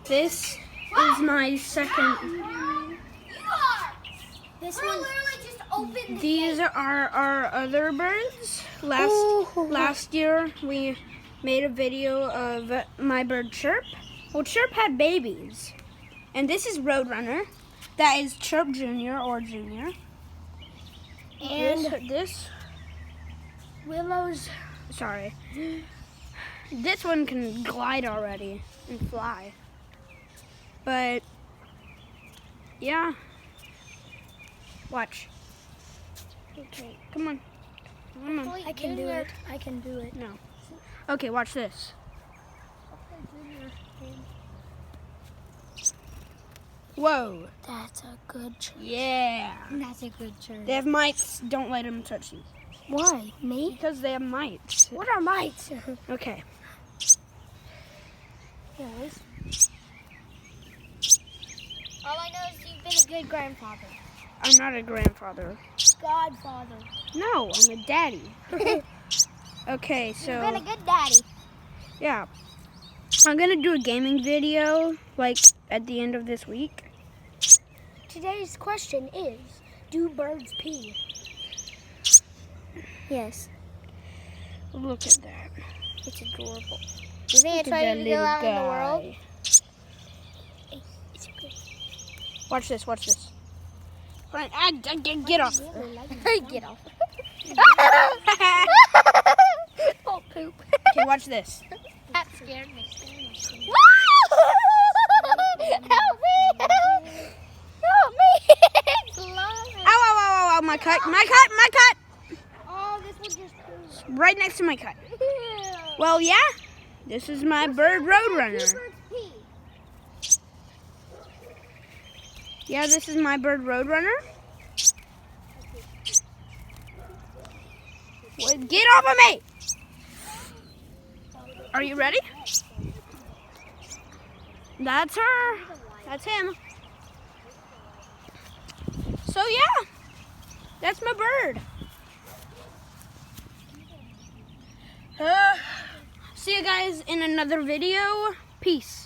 This is my second. This one literally just opened. These are our other birds. Last year we made a video of my bird Chirp. Well, Chirp had babies. And this is Roadrunner. That is Chirp Jr. or Junior. And this Willow's. Sorry. This one can glide already and fly. But, yeah. Watch. Okay, come on. Come on. I can do it. I can do it. No. Okay, watch this. Whoa. That's a good chirp. Yeah. That's a good chirp. They have mites. Don't let them touch you. Why? Me? Because they have mites. What are mites? Okay. Yes. All I know is you've been a good grandfather. I'm not a grandfather. Godfather. No, I'm a daddy. Okay, so You've been a good daddy. yeah. I'm gonna do a gaming video like at the end of this week. Today's question is, do birds pee? Yes. Look at that. It's adorable. You think it's Look at ready that to go little out in the world? guy. It's good. Watch this, watch this. Fine, get off. Get off. Oh, poop. Okay, watch this. That scared me. Help me! Help me! Ow, ow, ow, ow, ow, my cut, my cut, my cut! Oh, this one just pooped. Right next to my cut. Well, yeah, this is my bird Roadrunner. Yeah, this is my bird Roadrunner. Wait, get off of me! Are you ready? That's her. That's him. So yeah, that's my bird. See you guys in another video. Peace.